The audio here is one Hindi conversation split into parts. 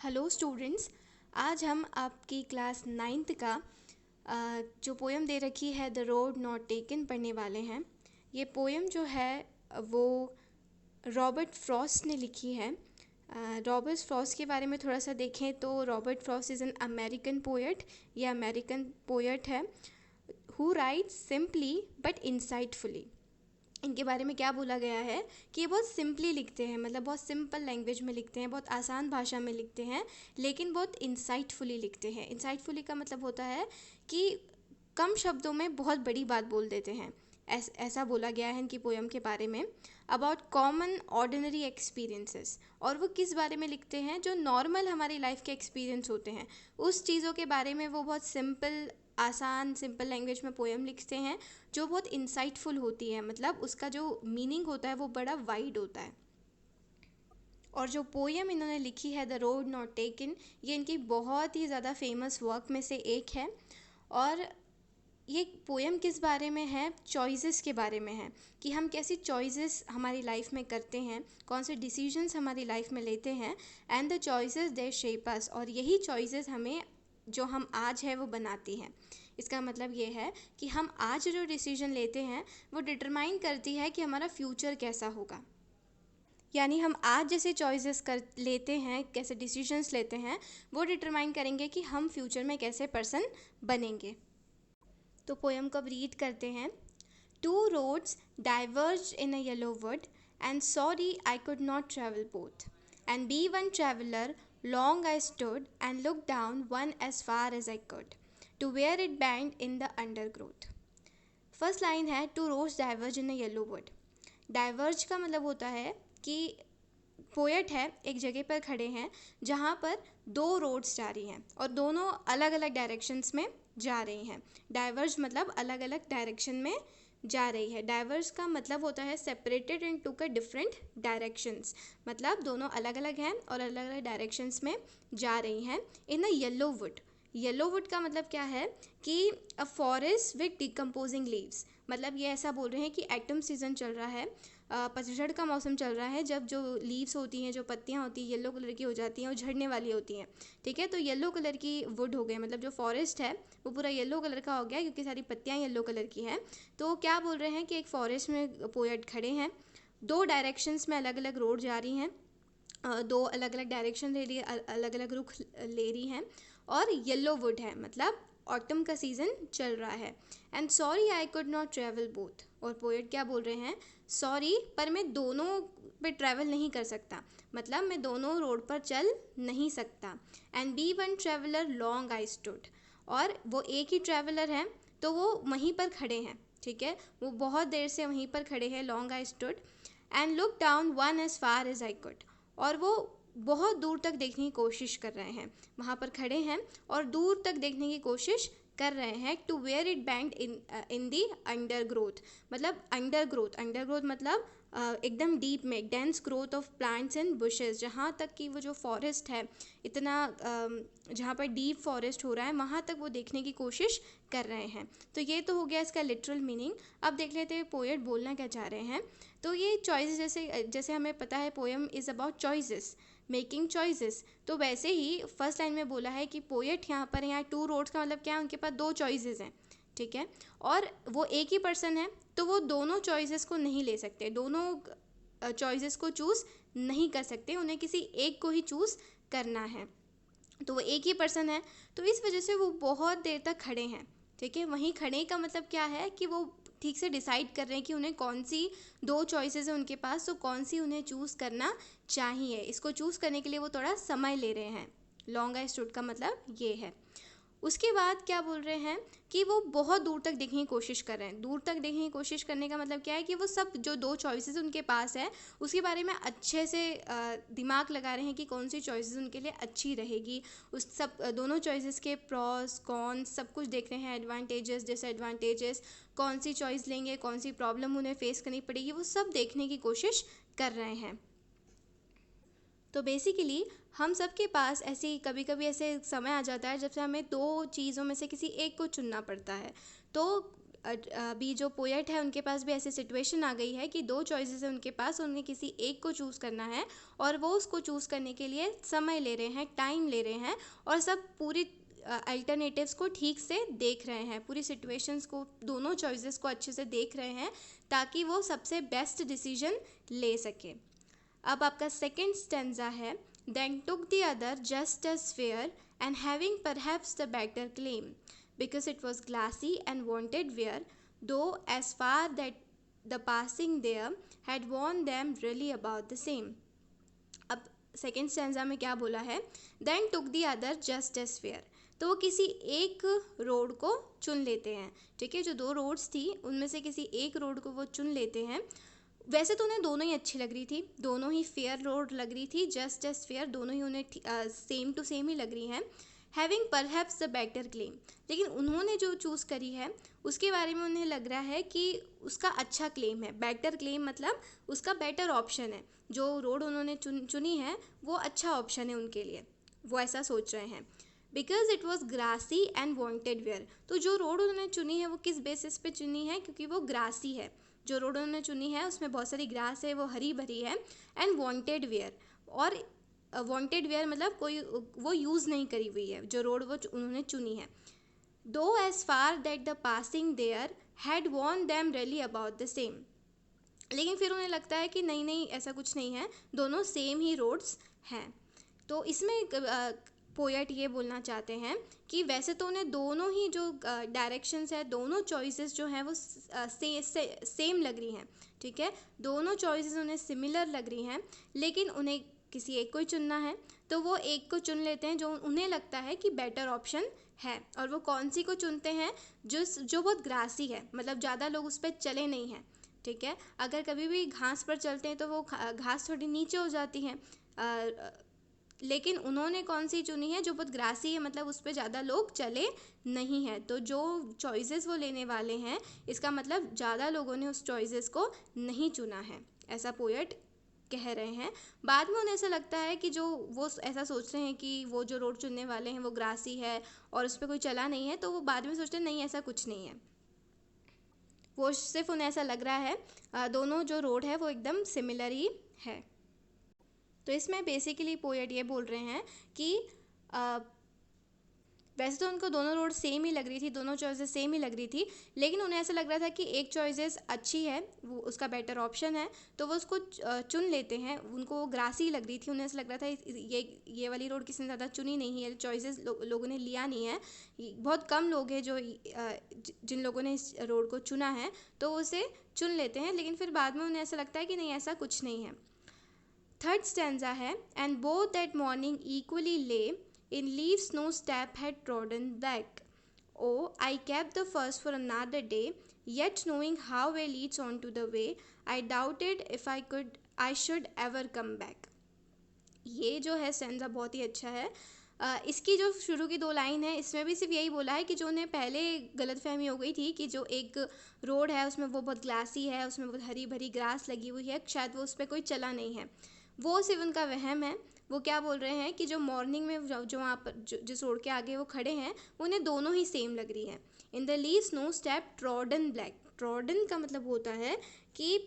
Hello students. आज हम आपकी क्लास नाइन्थ का जो पोएम दे रखी है द रोड नॉट टेकन पढ़ने वाले हैं। ये पोएम जो है वो रॉबर्ट फ्रॉस्ट ने लिखी है। रॉबर्ट फ्रॉस्ट के बारे में थोड़ा सा देखें तो Robert Frost is an American poet. ये अमेरिकन पोएट है हु राइट्स सिंपली बट इंसाइटफुली। इनके बारे में क्या बोला गया है कि ये बहुत सिंपली लिखते हैं, मतलब बहुत सिंपल लैंग्वेज में लिखते हैं, बहुत आसान भाषा में लिखते हैं, लेकिन बहुत इंसाइटफुली लिखते हैं। इंसाइटफुली का मतलब होता है कि कम शब्दों में बहुत बड़ी बात बोल देते हैं। ऐसा बोला गया है इनकी पोएम के बारे में। अबाउट कॉमन ऑर्डिनरी एक्सपीरियंसेस, और वो किस बारे में लिखते हैं, जो नॉर्मल हमारी लाइफ के एक्सपीरियंस होते हैं उस चीज़ों के बारे में वो बहुत सिंपल आसान सिंपल लैंग्वेज में पोएम लिखते हैं, जो बहुत इंसाइटफुल होती है। मतलब उसका जो मीनिंग होता है वो बड़ा वाइड होता है। और जो पोएम इन्होंने लिखी है द रोड नॉट टेकन, ये इनकी बहुत ही ज़्यादा फेमस वर्क में से एक है। और ये पोएम किस बारे में है, चॉइसेस के बारे में है कि हम कैसी चॉइसेस हमारी लाइफ में करते हैं, कौन से डिसीजंस हमारी लाइफ में लेते हैं, and the choices they shape us, और यही चॉइसेस हमें जो हम आज है वो बनाती हैं। इसका मतलब ये है कि हम आज जो डिसीजन लेते हैं वो डिटरमाइन करती है कि हमारा फ्यूचर कैसा होगा। यानी हम आज जैसे चॉइसेस कर लेते हैं, कैसे डिसीजंस लेते हैं, वो डिटरमाइन करेंगे कि हम फ्यूचर में कैसे पर्सन बनेंगे। तो पोएम को अब रीड करते हैं। Two roads diverge in a yellow wood and sorry I could not travel both and be one traveller long I stood and look down one as far as I could to where it bend in the undergrowth. First line है two roads diverge in a yellow wood. Diverge का मतलब होता है कि पोएट है एक जगह पर खड़े हैं जहाँ पर दो रोड्स जा रही हैं और दोनों अलग अलग डायरेक्शंस में जा रही हैं। डाइवर्ज मतलब अलग अलग डायरेक्शन में जा रही है। डाइवर्ज का मतलब होता है सेपरेटेड इन टू का डिफरेंट डायरेक्शंस, मतलब दोनों अलग अलग हैं और अलग अलग डायरेक्शंस में जा रही हैं इन a yellow would. Yellow would का मतलब क्या है कि a forest with decomposing leaves, मतलब ये ऐसा बोल रहे हैं कि एटम सीजन चल रहा है, पतझड़ का मौसम चल रहा है, जब जो लीव्स होती हैं, जो पत्तियाँ होती हैं येलो कलर की हो जाती हैं और झड़ने वाली होती हैं। ठीक है, तो येलो कलर की वुड हो गए, मतलब जो फॉरेस्ट है वो पूरा येलो कलर का हो गया क्योंकि सारी पत्तियाँ येलो कलर की हैं। तो क्या बोल रहे हैं कि एक फॉरेस्ट में पोएट खड़े हैं, दो डायरेक्शंस में अलग अलग रोड जा रही हैं, दो अलग अलग डायरेक्शन ले रही, अलग अलग रुख ले रही हैं, और येलो वुड है मतलब ऑटम का सीज़न चल रहा है। And sorry I could not travel both, और पोएट क्या बोल रहे हैं, सॉरी पर मैं दोनों पे ट्रैवल नहीं कर सकता, मतलब मैं दोनों रोड पर चल नहीं सकता। And be one traveller long I stood, और वो एक ही ट्रैवलर हैं तो वो वहीं पर खड़े हैं। ठीक है, वो बहुत देर से वहीं पर खड़े हैं, long I stood and look down one as far as I could, और वो बहुत दूर तक देखने की कोशिश कर रहे हैं, वहाँ पर खड़े हैं और दूर तक देखने की कोशिश कर रहे हैं। To where it bend in the undergrowth, मतलब अंडर ग्रोथ मतलब एकदम डीप में dense growth of plants and bushes, जहाँ तक कि वो जो फॉरेस्ट है इतना जहाँ पर डीप फॉरेस्ट हो रहा है वहाँ तक वो देखने की कोशिश कर रहे हैं। तो ये तो हो गया इसका लिटरल मीनिंग। अब देख लेते हैं पोएट बोलना क्या चाह रहे हैं। तो ये चॉइसेस, जैसे जैसे हमें पता है poem is about choices, making choices, तो वैसे ही फर्स्ट लाइन में बोला है कि पोएट यहाँ पर यहाँ टू रोड्स का मतलब क्या है, उनके पास दो चॉइसेस हैं। ठीक है, और वो एक ही पर्सन है तो वो दोनों चॉइसेस को नहीं ले सकते, दोनों चॉइसेस को चूज़ नहीं कर सकते, उन्हें किसी एक को ही चूज़ करना है। तो वो एक ही पर्सन है तो इस वजह से वो बहुत देर तक खड़े हैं। ठीक है, वहीं खड़े का मतलब क्या है कि वो ठीक से डिसाइड कर रहे हैं कि उन्हें कौन सी दो चॉइसेस है उनके पास, तो कौन सी उन्हें चूज़ करना चाहिए। इसको चूज़ करने के लिए वो थोड़ा समय ले रहे हैं। लॉन्ग आई स्टूड का मतलब ये है। उसके बाद क्या बोल रहे हैं कि वो बहुत दूर तक देखने की कोशिश कर रहे हैं। दूर तक देखने की कोशिश करने का मतलब क्या है कि वो सब जो दो चॉइसेस उनके पास है उसके बारे में अच्छे से दिमाग लगा रहे हैं कि कौन सी चॉइसेस उनके लिए अच्छी रहेगी। उस सब दोनों चॉइसेस के प्रॉस कॉन्स सब कुछ देख रहे हैं, एडवांटेजेस डिसएडवांटेजेस, कौन सी चॉइस लेंगे, कौन सी प्रॉब्लम उन्हें फेस करनी पड़ेगी, वो सब देखने की कोशिश कर रहे हैं। तो बेसिकली हम सब के पास ऐसे कभी कभी ऐसे समय आ जाता है जब से हमें दो चीज़ों में से किसी एक को चुनना पड़ता है। तो अभी जो पोएट है उनके पास भी ऐसी सिचुएशन आ गई है कि दो चॉइसेस है उनके पास, उन्हें किसी एक को चूज़ करना है और वो उसको चूज़ करने के लिए समय ले रहे हैं, टाइम ले रहे हैं और सब पूरी अल्टरनेटिव्स को ठीक से देख रहे हैं, पूरी सिचुएशंस को, दोनों चॉइसेस को अच्छे से देख रहे हैं ताकि वो सबसे बेस्ट डिसीजन ले सके। अब आपका सेकेंड स्टेंजा है, then took the other just as fair and having perhaps the better claim because it was glassy and wanted wear, though as far that the passing there had warned them really about the same. अब सेकेंड स्टेंजा में क्या बोला है, then took the other just as fair, तो वो किसी एक रोड को चुन लेते हैं, ठीक है। जो दो रोड्स थी उनमें से किसी एक रोड को वो चुन लेते हैं। वैसे तो उन्हें दोनों ही अच्छी लग रही थी, दोनों ही फेयर रोड लग रही थी, जस्ट एज फेयर, दोनों ही उन्हें सेम टू सेम ही लग रही हैं। Having perhaps the better claim, लेकिन उन्होंने जो चूज़ करी है उसके बारे में उन्हें लग रहा है कि उसका अच्छा क्लेम है। बेटर क्लेम मतलब उसका बेटर ऑप्शन है, जो रोड उन्होंने चुनी है वो अच्छा ऑप्शन है उनके लिए, वो ऐसा सोच रहे हैं। Because it was grassy and wanted wear, तो जो रोड उन्होंने चुनी है वो किस बेसिस पे चुनी है, क्योंकि वो ग्रासी है। जो रोड उन्होंने चुनी है उसमें बहुत सारी ग्रास है, वो हरी भरी है। एंड वॉन्टेड वेयर, और वॉन्टेड वेयर मतलब कोई वो यूज़ नहीं करी हुई है जो रोड वो उन्होंने चुनी है। Though as far that the passing there had worn them really about the same, लेकिन फिर उन्हें लगता है कि नहीं नहीं ऐसा कुछ नहीं है, दोनों सेम ही रोड्स हैं। तो इसमें पोएट ये बोलना चाहते हैं कि वैसे तो उन्हें दोनों ही जो डायरेक्शंस है, दोनों चॉइसेस जो हैं वो सेम लग रही हैं, ठीक है, दोनों चॉइसेस उन्हें सिमिलर लग रही हैं, लेकिन उन्हें किसी एक को ही चुनना है, तो वो एक को चुन लेते हैं जो उन्हें लगता है कि बेटर ऑप्शन है। और वो कौन सी को चुनते हैं, जो बहुत ग्रासी है, मतलब ज़्यादा लोग उस पर चले नहीं हैं, ठीक है। अगर कभी भी घास पर चलते हैं तो वो घास थोड़ी नीचे हो जाती है, लेकिन उन्होंने कौन सी चुनी है, जो बहुत ग्रासी है, मतलब उस पर ज़्यादा लोग चले नहीं हैं। तो जो चॉइसेस वो लेने वाले हैं, इसका मतलब ज़्यादा लोगों ने उस चॉइसेस को नहीं चुना है, ऐसा पोएट कह रहे हैं। बाद में उन्हें ऐसा लगता है कि जो वो ऐसा सोच रहे हैं कि वो जो रोड चुनने वाले हैं वो ग्रासी है और उस पर कोई चला नहीं है, तो वो बाद में सोचते हैं नहीं ऐसा कुछ नहीं है, वो सिर्फ उन्हें ऐसा लग रहा है दोनों जो रोड है वो एकदम सिमिलर ही है। तो इसमें बेसिकली पोएट ये बोल रहे हैं कि वैसे तो उनको दोनों रोड सेम ही लग रही थी, दोनों चॉइसेस सेम ही लग रही थी, लेकिन उन्हें ऐसा लग रहा था कि एक चॉइसेस अच्छी है, वो उसका बेटर ऑप्शन है, तो वो उसको चुन लेते हैं। उनको वो ग्रासी लग रही थी, उन्हें ऐसा लग रहा था ये वाली रोड किसी ने ज़्यादा चुनी नहीं है, चॉइसेस लोगों ने लिया नहीं है, बहुत कम लोग हैं जो जिन लोगों ने इस रोड को चुना है, तो उसे चुन लेते हैं, लेकिन फिर बाद में उन्हें ऐसा लगता है कि नहीं ऐसा कुछ नहीं है। थर्ड स्टैंजा है, and both that morning equally ले in leaves no step had trodden back. Oh, I kept the first for another day, yet knowing how way leads on to the way, I doubted if I should ever come back. ये जो है स्टैंजा बहुत ही अच्छा है। इसकी जो शुरू की दो लाइन है इसमें भी सिर्फ यही बोला है कि जो उन्हें पहले गलतफहमी हो गई थी कि जो एक रोड है उसमें वो बहुत ग्लासी है, उसमें बहुत हरी भरी ग्रास लगी हुई है, शायद वो उस पर कोई चला नहीं है, वो सिर्फ उनका वहम है। वो क्या बोल रहे हैं कि जो मॉर्निंग में जो वहाँ पर जिस रोड के आगे वो खड़े हैं उन्हें दोनों ही सेम लग रही है। In the leaves no step trodden black, trodden का मतलब होता है कि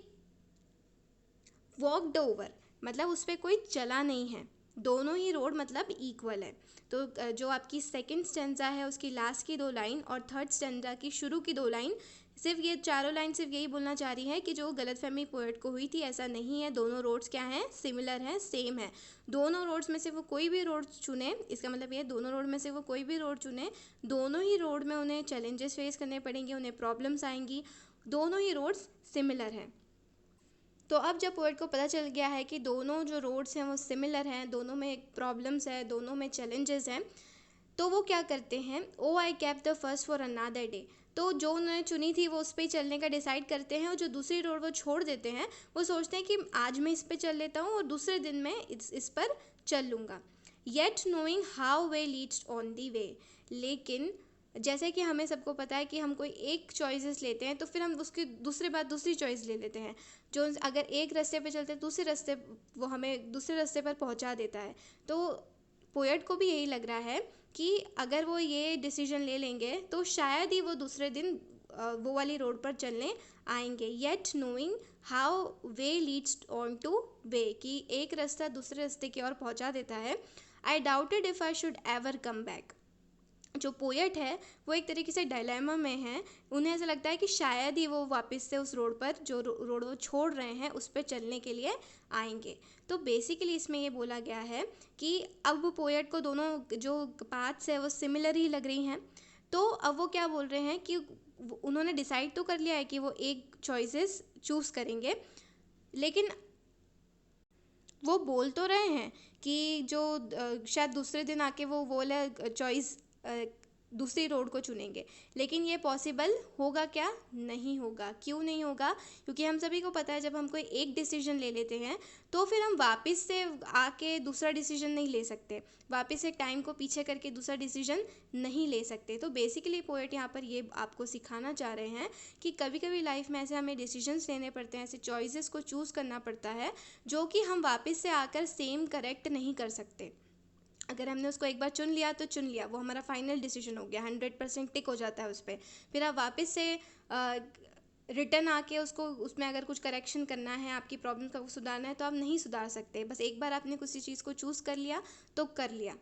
वॉकड ओवर, मतलब उस पर कोई चला नहीं है, दोनों ही रोड मतलब इक्वल है। तो जो आपकी सेकंड स्टेंजा है उसकी लास्ट की दो लाइन और थर्ड स्टेंजा की शुरू की दो लाइन, सिर्फ ये चारों लाइन सिर्फ यही बोलना चाह रही है कि जो गलतफहमी पोएट को हुई थी ऐसा नहीं है, दोनों रोड्स क्या हैं, सिमिलर हैं, सेम है। दोनों रोड्स में से वो कोई भी रोड चुने, इसका मतलब ये दोनों रोड में से वो कोई भी रोड चुने, दोनों ही रोड में उन्हें चैलेंजेस फेस करने पड़ेंगे, उन्हें प्रॉब्लम्स आएंगी, दोनों ही रोड्स सिमिलर हैं। तो अब जब पोएट को पता चल गया है कि दोनों जो रोड्स हैं वो सिमिलर हैं, दोनों में प्रॉब्लम्स है, दोनों में चैलेंजेस हैं, तो वो क्या करते हैं, oh I kept the first for another day, तो जो उन्होंने चुनी थी वो उस पर चलने का डिसाइड करते हैं, और जो दूसरी रोड वो छोड़ देते हैं, वो सोचते हैं कि आज मैं इस पर चल लेता हूँ और दूसरे दिन मैं इस पर चल लूँगा। Yet knowing how way leads on the way, लेकिन जैसे कि हमें सबको पता है कि हम कोई एक चॉइसेस लेते हैं तो फिर हम उसकी दूसरे बाद दूसरी चॉइस ले लेते हैं, जो अगर एक रास्ते पे चलते हैं दूसरे रास्ते वो हमें दूसरे रास्ते पर पहुंचा देता है। तो पोएट को भी यही लग रहा है कि अगर वो ये डिसीजन ले लेंगे तो शायद ही वो दूसरे दिन वो वाली रोड पर चलने आएंगे। Yet knowing how way leads on two way, कि एक रास्ता दूसरे रास्ते की ओर पहुंचा देता है। आई doubted if I should ever come back. जो पोएट है वो एक तरीके से डायलेमा में है। उन्हें ऐसा लगता है कि शायद ही वो वापस से उस रोड पर, जो रोड वो छोड़ रहे हैं, उस पर चलने के लिए आएंगे। तो बेसिकली इसमें ये बोला गया है कि अब पोएट को दोनों जो पाथ्स है वो सिमिलर ही लग रही हैं। तो अब वो क्या बोल रहे हैं कि उन्होंने डिसाइड तो कर लिया है कि वो एक चॉइसेस चूज़ करेंगे, लेकिन वो बोल तो रहे हैं कि जो शायद दूसरे दिन आके वो वाला चॉइस दूसरी रोड को चुनेंगे, लेकिन ये पॉसिबल होगा क्या? नहीं होगा। क्यों नहीं होगा? क्योंकि हम सभी को पता है जब हम कोई एक डिसीजन ले लेते हैं तो फिर हम वापस से आके दूसरा डिसीजन नहीं ले सकते, वापस से टाइम को पीछे करके दूसरा डिसीजन नहीं ले सकते। तो बेसिकली पोएट यहाँ पर ये आपको सिखाना चाह रहे हैं कि कभी कभी लाइफ में ऐसे हमें डिसीजंस लेने पड़ते हैं, ऐसे चॉइसेस को चूज़ करना पड़ता है जो कि हम वापस से आकर सेम करेक्ट नहीं कर सकते। अगर हमने उसको एक बार चुन लिया तो चुन लिया, वो हमारा फाइनल डिसीजन हो गया, 100% टिक हो जाता है उस पर। फिर आप वापस से रिटर्न आके उसको, उसमें अगर कुछ करेक्शन करना है, आपकी प्रॉब्लम का सुधारना है, तो आप नहीं सुधार सकते। बस एक बार आपने किसी चीज़ को चूज़ कर लिया तो कर लिया।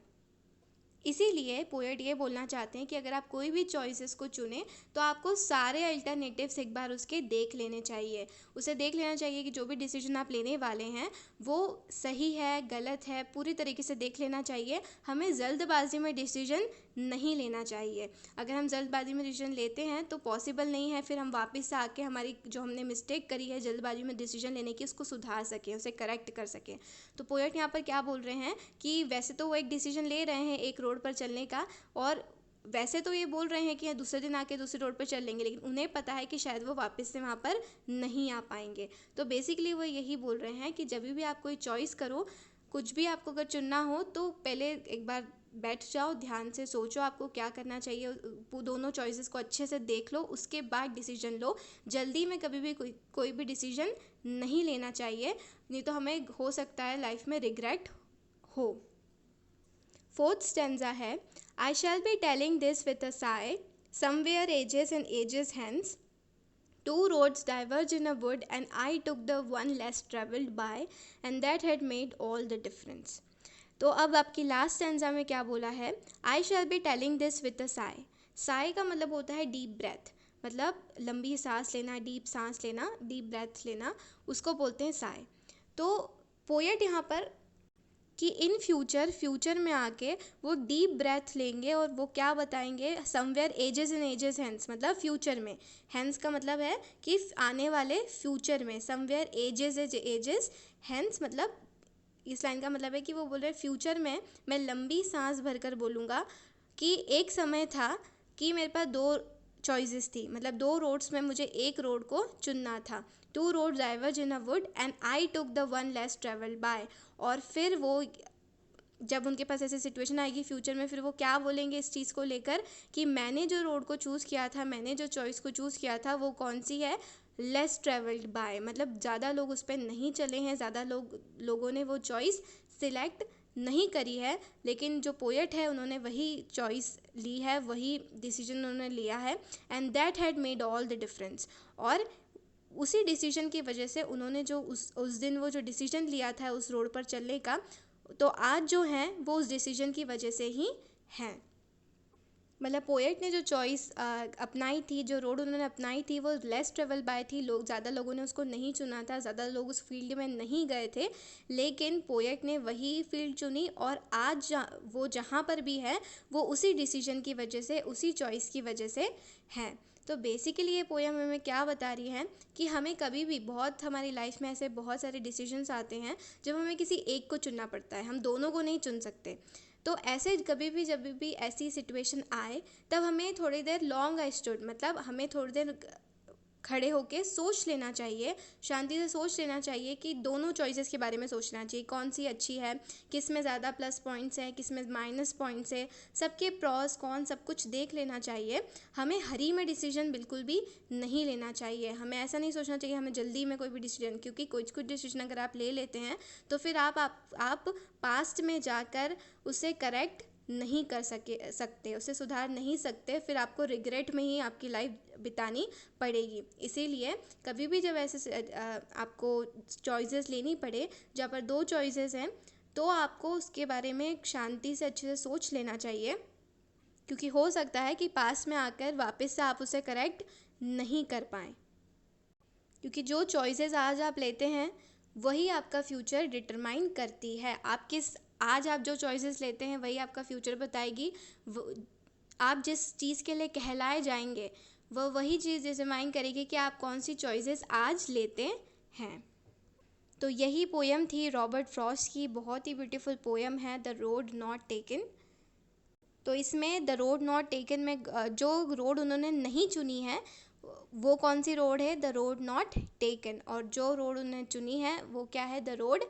इसीलिए पोएट ये बोलना चाहते हैं कि अगर आप कोई भी चॉइसेस को चुनें तो आपको सारे अल्टरनेटिव्स एक बार उसके देख लेने चाहिए। उसे देख लेना चाहिए कि जो भी डिसीजन आप लेने वाले हैं वो सही है, गलत है, पूरी तरीके से देख लेना चाहिए। हमें जल्दबाजी में डिसीजन नहीं लेना चाहिए। अगर हम जल्दबाजी में डिसीजन लेते हैं तो पॉसिबल नहीं है फिर हम वापस से आके हमारी जो हमने मिस्टेक करी है जल्दबाजी में डिसीजन लेने की, उसको सुधार सकें, उसे करेक्ट कर सकें। तो पोएट यहाँ पर क्या बोल रहे हैं कि वैसे तो वो एक डिसीजन ले रहे हैं एक रोड पर चलने का, और वैसे तो ये बोल रहे हैं कि दूसरे दिन आके दूसरी रोड पर चल लेंगे, लेकिन उन्हें पता है कि शायद वो वापस से वहाँ पर नहीं आ पाएंगे। तो बेसिकली वो यही बोल रहे हैं कि जब भी आप कोई चॉइस करो, कुछ भी आपको अगर चुनना हो तो पहले एक बार बैठ जाओ, ध्यान से सोचो आपको क्या करना चाहिए, वो दोनों चॉइसेस को अच्छे से देख लो, उसके बाद डिसीजन लो। जल्दी में कभी भी कोई भी डिसीजन नहीं लेना चाहिए, नहीं तो हमें हो सकता है लाइफ में रिग्रेट हो। फोर्थ स्टेंजा है, I shall be telling this with a sigh, somewhere ages and ages hence, two roads diverged in a wood and I took the one less traveled by and that had made all the difference। तो अब आपकी लास्ट स्टेंजा में क्या बोला है? I shall be telling this with a sigh. Sigh का मतलब होता है डीप ब्रेथ, मतलब लंबी सांस लेना, डीप सांस लेना, डीप ब्रेथ लेना, उसको बोलते हैं साई। तो पोएट यहाँ पर कि इन फ्यूचर में आके वो डीप ब्रेथ लेंगे और वो क्या बताएंगे, समवेयर एजेस इन एजेस हैंस, मतलब फ्यूचर में, हैंस का मतलब है कि आने वाले फ्यूचर में, समवेयर एजेस एजेस हैंस, मतलब इस लाइन का मतलब है कि वो बोल रहे फ्यूचर में मैं लंबी सांस भरकर बोलूँगा कि एक समय था कि मेरे पास दो चॉइसेस थी, मतलब दो रोड्स में मुझे एक रोड को चुनना था। Two roads diverge in a wood and I took the one less travelled by. और फिर वो जब उनके पास ऐसी सिचुएशन आएगी फ्यूचर में, फिर वो क्या बोलेंगे इस चीज़ को लेकर कि मैंने जो रोड को चूज़ किया था, मैंने जो चॉइस को चूज़ किया था वो कौन सी है? लेस ट्रेवल्ड बाय, मतलब ज़्यादा लोग उस पर नहीं चले हैं, ज़्यादा लोगों ने वो चॉइस सिलेक्ट नहीं करी है, लेकिन जो पोएट है उन्होंने वही चॉइस ली है, वही डिसीजन उन्होंने लिया है, and that had made all the difference. और उसी डिसीजन की वजह से उन्होंने जो उस दिन वो जो डिसीजन लिया था उस रोड पर चलने का, तो आज जो हैं वो उस डिसीजन की वजह से ही हैं। मतलब पोएट ने जो चॉइस अपनाई थी, जो रोड उन्होंने अपनाई थी, वो लेस ट्रेवल बाय थी, ज़्यादा लोगों ने उसको नहीं चुना था, ज़्यादा लोग उस फील्ड में नहीं गए थे, लेकिन पोएट ने वही फील्ड चुनी और आज वो जहाँ पर भी है वो उसी डिसीजन की वजह से, उसी चॉइस की वजह से है। तो बेसिकली ये पोएम हमें क्या बता रही है कि हमें कभी भी, बहुत हमारी लाइफ में ऐसे बहुत सारे डिसीजंस आते हैं जब हमें किसी एक को चुनना पड़ता है, हम दोनों को नहीं चुन सकते। तो ऐसे कभी भी जब भी ऐसी सिचुएशन आए तब हमें थोड़ी देर लॉन्ग आई स्टूड, मतलब हमें थोड़ी देर खड़े होके सोच लेना चाहिए, शांति से सोच लेना चाहिए कि दोनों चॉइसेस के बारे में सोचना चाहिए, कौन सी अच्छी है, किस में ज़्यादा प्लस पॉइंट्स हैं, किस में माइनस पॉइंट्स है, सबके प्रॉस कॉन सब कुछ देख लेना चाहिए। हमें हरी में डिसीजन बिल्कुल भी नहीं लेना चाहिए, हमें ऐसा नहीं सोचना चाहिए हमें जल्दी में कोई भी डिसीजन, क्योंकि कुछ डिसीजन अगर आप ले लेते हैं तो फिर आप पास्ट में जाकर उसे करेक्ट नहीं कर सकते, उसे सुधार नहीं सकते, फिर आपको रिग्रेट में ही आपकी लाइफ बितानी पड़ेगी। इसीलिए कभी भी जब आपको चॉइसेस लेनी पड़े, जहाँ पर दो चॉइसेस हैं, तो आपको उसके बारे में शांति से अच्छे से सोच लेना चाहिए, क्योंकि हो सकता है कि पास में आकर वापस से आप उसे करेक्ट नहीं कर पाएँ। क्योंकि जो चॉइसेस आज आप लेते हैं वही आपका फ्यूचर डिटरमाइन करती है। आज आप जो चॉइसेस लेते हैं वही आपका फ्यूचर बताएगी। आप जिस चीज़ के लिए कहलाए जाएंगे वह वही चीज़ डिटरमाइन करेगी कि आप कौन सी चॉइसेस आज लेते हैं। तो यही पोयम थी रॉबर्ट फ्रॉस्ट की, बहुत ही ब्यूटीफुल पोयम है द रोड नॉट टेकन। तो इसमें द रोड नॉट टेकन में जो रोड उन्होंने नहीं चुनी है वो कौन सी रोड है, द रोड नॉट टेकन, और जो रोड उन्होंने चुनी है वो क्या है, द रोड